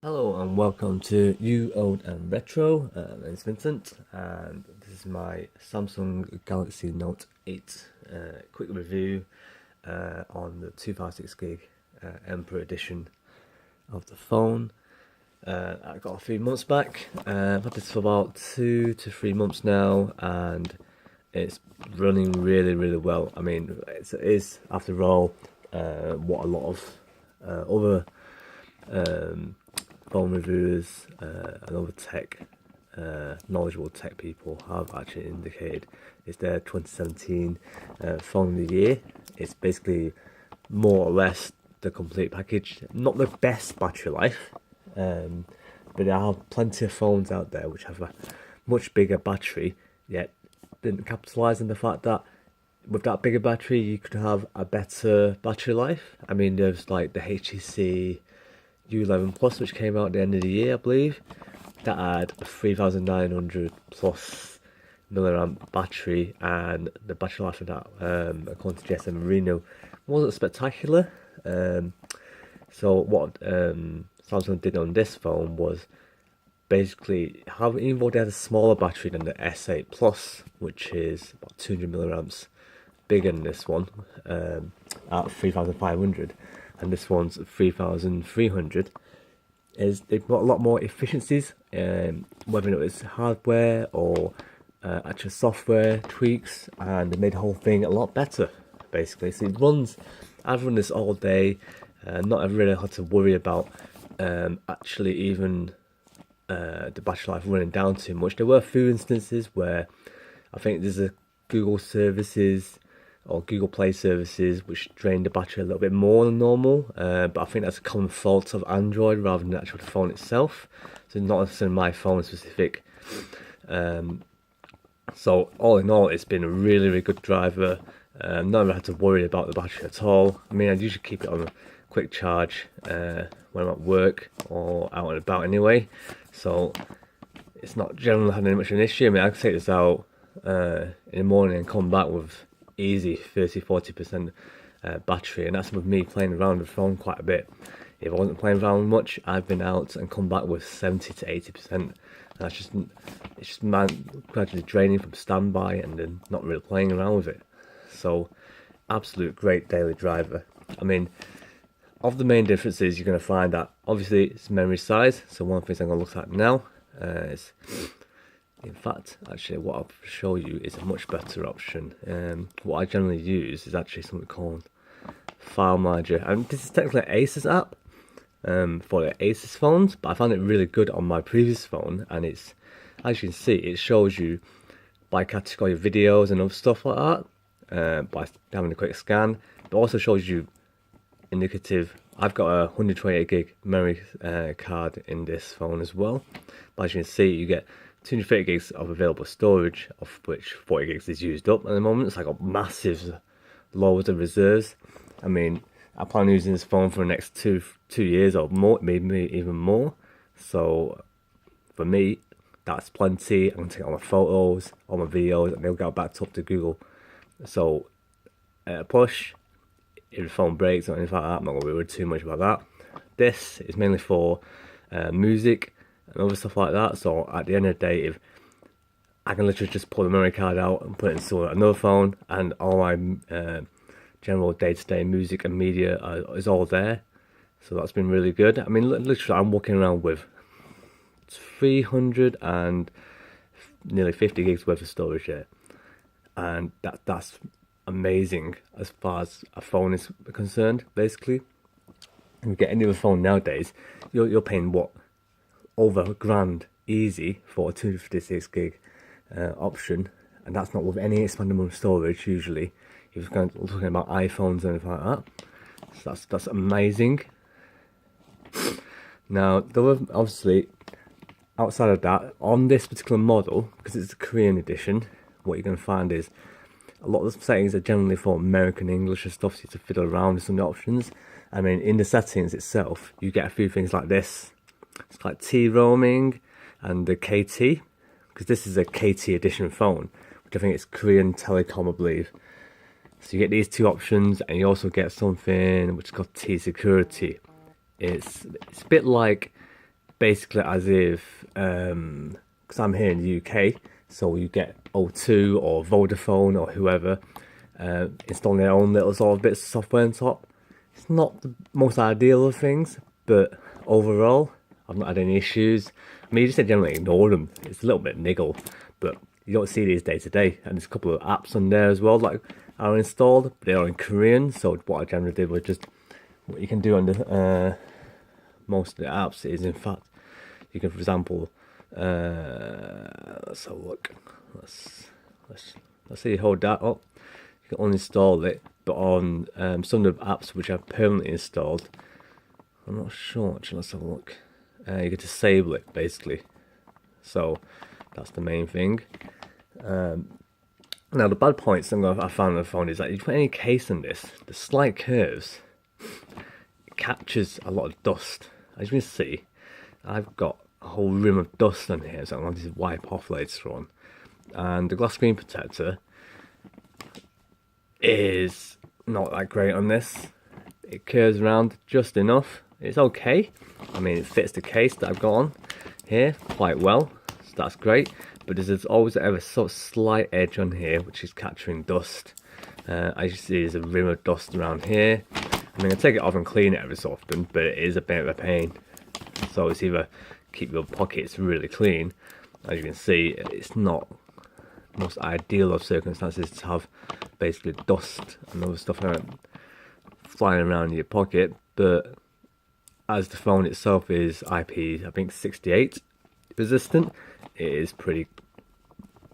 Hello and welcome to You Old and Retro. My name's Vincent and this is my Samsung Galaxy Note 8 quick review on the 256 gig Emperor edition of the phone. I got a few months back. I've had this for about 2 to 3 months now and it's running really well. I mean, it is after all what a lot of other phone reviewers and other knowledgeable tech people have actually indicated it's their 2017 phone of the year. It's basically more or less the complete package. Not the best battery life, but there are plenty of phones out there which have a much bigger battery, yet didn't capitalise on the fact that with that bigger battery you could have a better battery life. I mean, there's like the HTC U11 Plus, which came out at the end of the year, I believe, that had a 3900 plus milliamp battery, and the battery life of that, according to GSM Marino, wasn't spectacular. So what Samsung did on this phone was basically have, even though they had a smaller battery than the S8 Plus, which is about 200 milliamps bigger than this one, at 3500, and this one's 3300, is they've got a lot more efficiencies, whether it was hardware or actual software tweaks, and they made the whole thing a lot better basically. So it runs, I've run this all day, not ever really had to worry about actually even the battery life running down too much. There were a few instances where I think there's a Google services or Google Play services which drain the battery a little bit more than normal, but I think that's a common fault of Android rather than the actual phone itself, so not necessarily my phone specific. So all in all, it's been a really good driver. Never had to worry about the battery at all. I mean, I usually keep it on a quick charge when I'm at work or out and about anyway, so it's not generally having much of an issue. I mean, I can take this out in the morning and come back with easy 30-40% battery, and that's with me playing around with the phone quite a bit. If I wasn't playing around much, I've been out and come back with 70-80%. That's just, it's just gradually draining from standby and then not really playing around with it. So absolute great daily driver. I mean, of the main differences, you're going to find that obviously it's memory size. So one of the things I'm going to look at now is, in fact, actually what I'll show you is a much better option. What I generally use is actually something called File Manager, and this is technically an Asus app for the Asus phones, but I found it really good on my previous phone, and it's, as you can see, it shows you by category videos and other stuff like that, by having a quick scan. It also shows you indicative. I've got a 128 gig memory card in this phone as well, but as you can see, you get 230 gigs of available storage, of which 40 gigs is used up at the moment. So I got massive loads of reserves. I mean, I plan on using this phone for the next two years or more, maybe even more. So for me, that's plenty. I can take all my photos, all my videos, and they'll get backed up to Google. So push, if the phone breaks or anything like that, I'm not going to worry too much about that. This is mainly for music and other stuff like that. So at the end of the day, if I can literally just pull the memory card out and put it into another phone, and all my general day-to-day music and media is all there. So that's been really good. I mean, literally, I'm walking around with 300 and nearly 50 gigs worth of storage here, and that's amazing as far as a phone is concerned. Basically, if you get any other phone nowadays, you're paying what, over $1,000 easy for a 256 gig option, and that's not with any expandable storage usually. If you're looking about iPhones and anything like that, so that's amazing. Now, obviously, outside of that, on this particular model, because it's a Korean edition, what you're going to find is a lot of the settings are generally for American English and stuff, so you have to fiddle around with some of the options. I mean, in the settings itself, you get a few things like this. It's like T roaming and the KT, because this is a KT edition phone, which I think is Korean Telecom, I believe. So you get these two options, and you also get something which is called T security. It's a bit like basically as if, because I'm here in the UK, so you get O2 or Vodafone or whoever installing their own little sort of bits of software on top. It's not the most ideal of things, but overall, I've not had any issues. I mean, you just generally ignore them. It's a little bit niggle, but you don't see these day to day. And there's a couple of apps on there as well that are installed, but they are in Korean. So what I generally did was just, what you can do on the most of the apps is, in fact, you can, for example, let's have a look. Let's say you hold that up. You can uninstall it, but on some of the apps which are permanently installed, I'm not sure actually, let's have a look. You can disable it basically. So that's the main thing. Now the bad points I found on the phone is that if you put any case in this, the slight curves, it captures a lot of dust. As you can see, I've got a whole rim of dust on here, so I'm going to wipe off later on. And the glass screen protector is not that great on this. It curves around just enough. It's okay. I mean, it fits the case that I've got on here quite well, so that's great. But there's always ever sort of slight edge on here which is capturing dust. As you see, there's a rim of dust around here. I mean, I take it off and clean it every so often, but it is a bit of a pain. So it's either keep your pockets really clean. As you can see, it's not the most ideal of circumstances to have basically dust and other stuff flying around in your pocket, but as the phone itself is IP, I think 68 resistant, it is pretty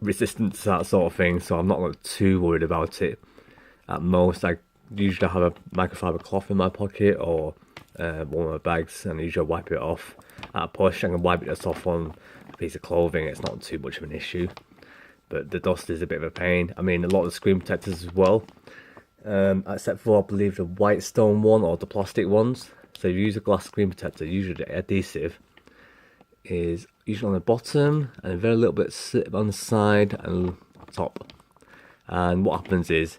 resistant to that sort of thing, so I'm not too worried about it. At most, I usually have a microfiber cloth in my pocket or one of my bags, and I usually wipe it off at a push. I can wipe it off on a piece of clothing, it's not too much of an issue. But the dust is a bit of a pain. I mean, a lot of the screen protectors as well, except for, I believe, the white stone one or the plastic ones. So if you use a glass screen protector, usually the adhesive is usually on the bottom and a very little bit on the side and top. And what happens is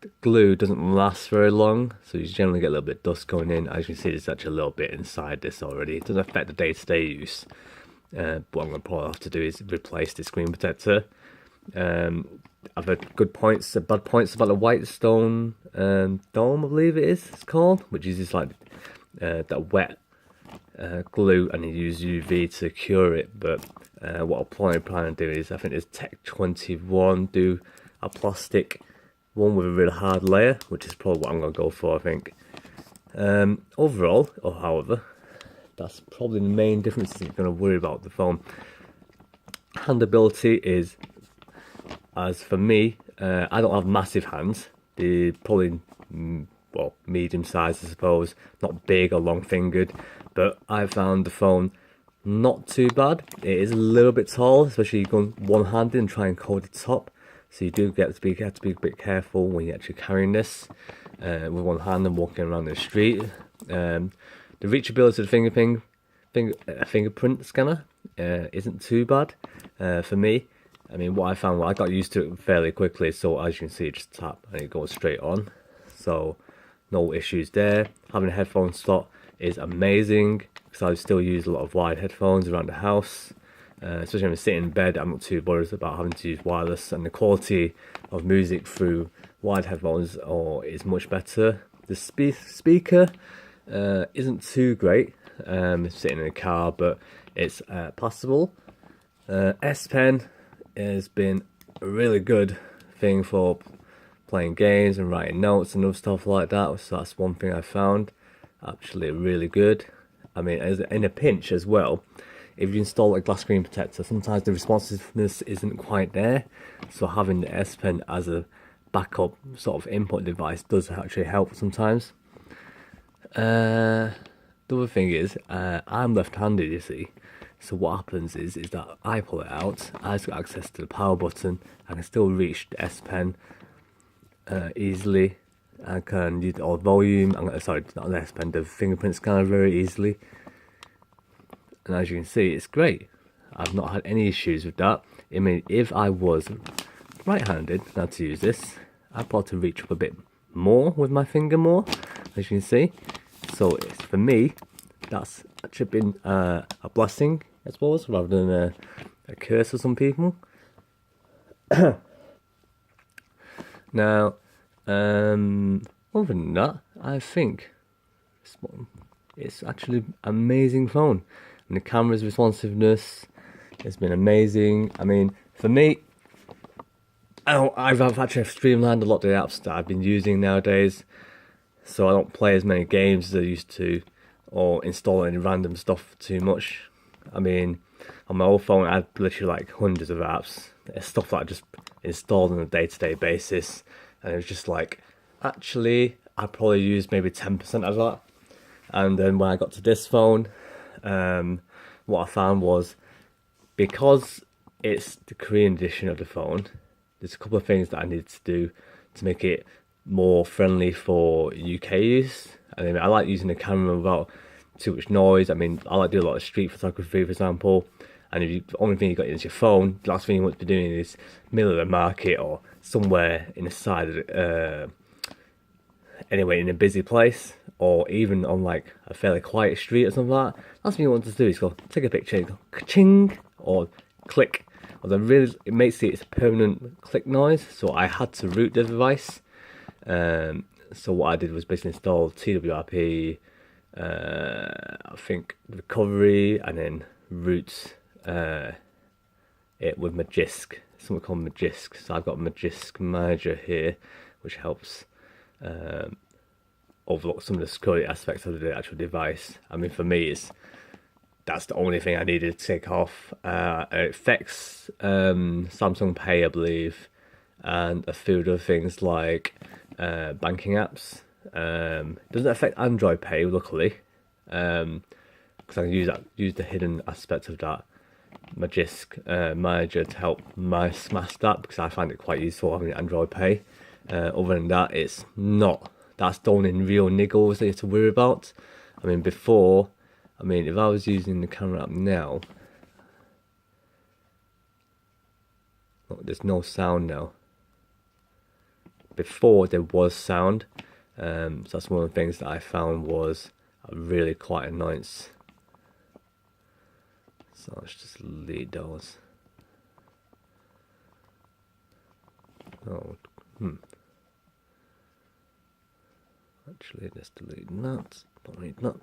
the glue doesn't last very long, so you generally get a little bit of dust going in. As you can see, there's actually a little bit inside this already. It doesn't affect the day-to-day use. What I'm going to probably have to do is replace the screen protector. I've heard good points, bad points about the white stone dome, I believe it's called, which uses like that wet glue, and you use UV to cure it. But what I'll probably plan to do is, I think there's Tech 21 do a plastic one with a really hard layer, which is probably what I'm going to go for, I think. Overall, or however, that's probably the main difference you're going to worry about the phone. Handability is, as for me, I don't have massive hands. They're probably, well, medium sized, I suppose. Not big or long fingered, but I found the phone not too bad. It is a little bit tall, especially going one-handed and try and hold the top. So you do have to be a bit careful when you're actually carrying this with one hand and walking around the street. The reachability of the fingerprint scanner isn't too bad for me. I mean, what I found, I got used to it fairly quickly, so as you can see, it just tap and it goes straight on. So no issues there. Having a headphone slot is amazing, because I still use a lot of wired headphones around the house. Especially when I'm sitting in bed, I'm not too worried about having to use wireless, and the quality of music through wired headphones is much better. The speaker isn't too great, sitting in a car, but it's passable. S Pen has been a really good thing for playing games and writing notes and other stuff like that, so that's one thing I found actually really good. I mean, in a pinch as well, if you install a glass screen protector, sometimes the responsiveness isn't quite there, so having the S Pen as a backup sort of input device does actually help sometimes. The other thing is, I'm left-handed, you see, so what happens is that I pull it out, I've got access to the power button, I can still reach the S Pen easily. I can use all volume, sorry, not the S Pen, the fingerprint scanner very easily. And as you can see, it's great. I've not had any issues with that. I mean, if I was right-handed now to use this, I'd probably reach up a bit more with my finger more, as you can see. So it's, for me, that's actually been a blessing, I suppose, rather than a curse for some people. Now, other than that, I think it's actually an amazing phone. And the camera's responsiveness has been amazing. I mean, for me, I've actually streamlined a lot of the apps that I've been using nowadays, so I don't play as many games as I used to, or install any random stuff too much. I mean, on my old phone, I had literally like hundreds of apps. It's stuff that I just installed on a day-to-day basis, and it was just like, actually, I probably used maybe 10% of that. And then when I got to this phone, what I found was, because it's the Korean edition of the phone, there's a couple of things that I needed to do to make it more friendly for UK use. I mean, I like using the camera without too much noise. I mean, I like doing a lot of street photography, for example. And if the only thing you got is your phone, the last thing you want to be doing is middle of the market or somewhere in the side of anyway, in a busy place, or even on like a fairly quiet street or something like that. Last thing you want to do is go take a picture, go ka-ching, or click. It makes it a permanent click noise, so I had to root the device. So what I did was basically install TWRP, I think recovery, and then root it with Magisk, something called Magisk. So I've got Magisk Manager here, which helps overlook some of the security aspects of the actual device. I mean, for me, that's the only thing I needed to take off. It affects Samsung Pay, I believe, and a few other things like banking apps. It doesn't affect Android Pay, luckily, because I can use the hidden aspect of that Magisk Manager to help smash that, because I find it quite useful having Android Pay. Other than that, it's not. That's the only real niggles that you have to worry about. I mean, before, if I was using the camera app now, look, there's no sound now. Before there was sound, so that's one of the things that I found was really quite annoyance. So let's just delete those. Actually, let's delete that. Don't need that.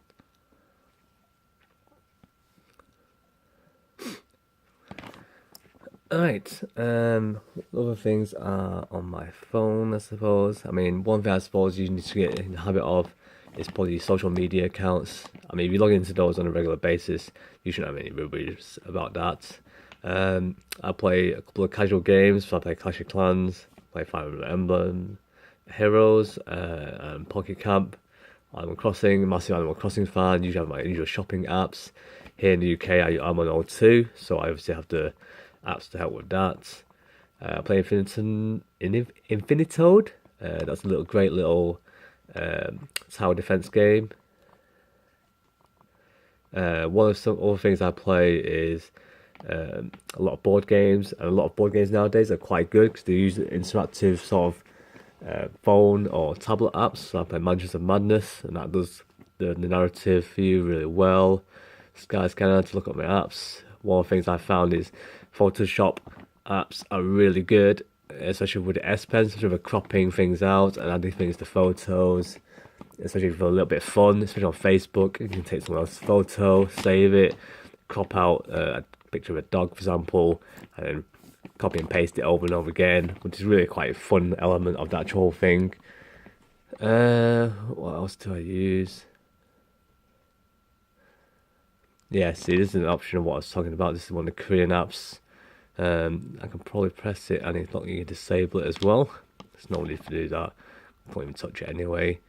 Alright, other things are on my phone, I suppose. I mean, one thing I suppose you need to get in the habit of is probably social media accounts. I mean, if you log into those on a regular basis, you shouldn't have any worries about that. I play a couple of casual games, so I play Clash of Clans, play Fire Emblem Heroes, and Pocket Camp, Animal Crossing, massive Animal Crossing fan. Usually have my usual shopping apps. Here in the UK, I'm on O2, so I obviously have the apps to help with that. I play Infinitode. That's a great little tower defense game. One of some other things I play is a lot of board games, and a lot of board games nowadays are quite good because they use interactive sort of phone or tablet apps. So I play Mansions of Madness, and that does the narrative for you really well. Skyscanner to look at my apps. One of the things I found is Photoshop apps are really good, especially with the S Pen, especially for cropping things out and adding things to photos, especially for a little bit of fun, especially on Facebook. You can take someone else's photo, save it, crop out a picture of a dog, for example, and then copy and paste it over and over again, which is really quite a fun element of that whole thing. What else do I use? Yeah, see, this is an option of what I was talking about. This is one of the Korean apps. I can probably press it and it's not going to disable it as well. There's no need to do that. I can't even touch it anyway.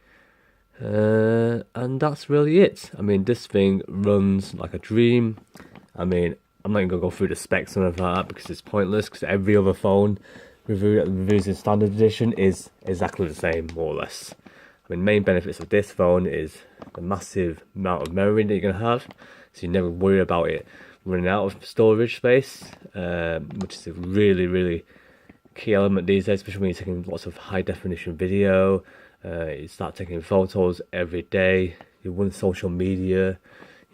And that's really it. I mean, this thing runs like a dream. I mean, I'm not even going to go through the specs and everything like that because it's pointless, because every other phone reviews in standard edition is exactly the same, more or less. I mean, main benefits of this phone is the massive amount of memory that you're going to have, so you never worry about it running out of storage space, which is a really, really key element these days, especially when you're taking lots of high definition video. You start taking photos every day, you run social media,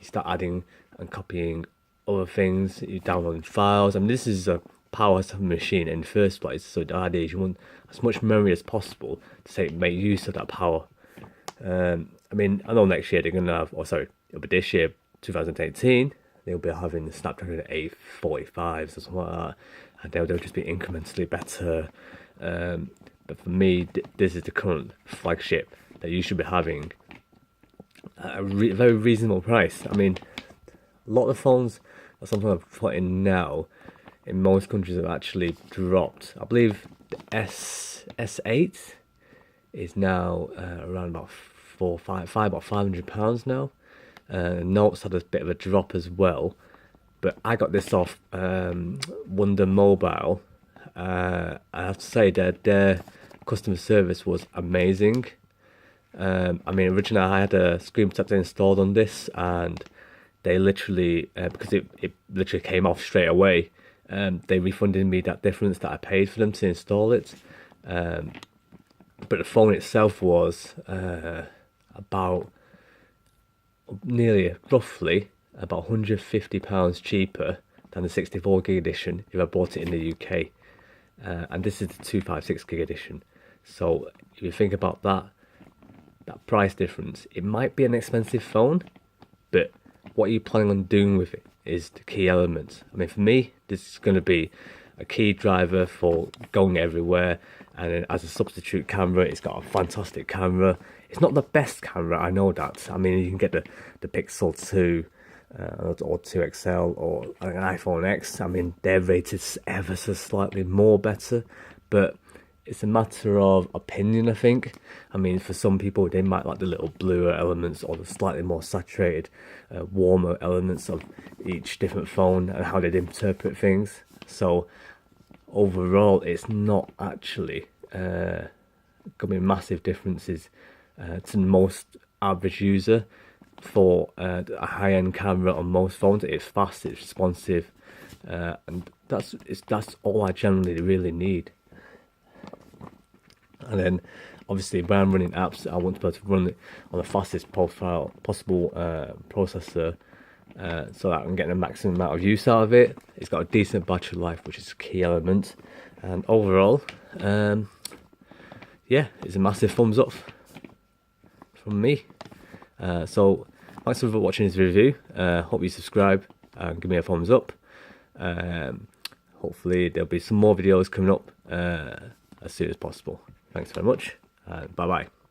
you start adding and copying other things, you download files. I mean, this is a powerful machine in the first place, so the idea is you want as much memory as possible to make use of that power. I mean, I know next year they're gonna have, or sorry, it'll be this year, 2018, they'll be having the Snapdragon 845s or something like that, and they'll just be incrementally better. But for me, this is the current flagship that you should be having at a very reasonable price. I mean, a lot of phones are something I've put in now. In most countries, have actually dropped. I believe the S8 is now around about about £500 now. Notes had a bit of a drop as well, but I got this off Wonder Mobile. I have to say that their customer service was amazing. I mean, originally I had a screen protector installed on this, and they literally, because it literally came off straight away, they refunded me that difference that I paid for them to install it. But the phone itself was about roughly about £150 cheaper than the 64 gig edition if I bought it in the UK. And this is the 256 gig edition. So if you think about that price difference, it might be an expensive phone, but what are you planning on doing with it is the key element. I mean, for me, this is going to be a key driver for going everywhere. And then as a substitute camera, it's got a fantastic camera. It's not the best camera, I know that. I mean, you can get the Pixel 2 or 2 XL or an iPhone X. I mean, they're rated ever so slightly more better, but it's a matter of opinion, I think. I mean, for some people, they might like the little bluer elements or the slightly more saturated, warmer elements of each different phone and how they'd interpret things. So overall, it's not actually going to be massive differences to most average user. For a high-end camera on most phones, it's fast, it's responsive, and that's all I generally really need. And then obviously when I'm running apps, I want to be able to run it on the fastest possible processor, so that I'm getting a maximum amount of use out of it. It's got a decent battery life, which is a key element, and overall, yeah, it's a massive thumbs up from me. So thanks for watching this review. Hope you subscribe and give me a thumbs up. Hopefully there'll be some more videos coming up as soon as possible. Thanks very much, and bye bye.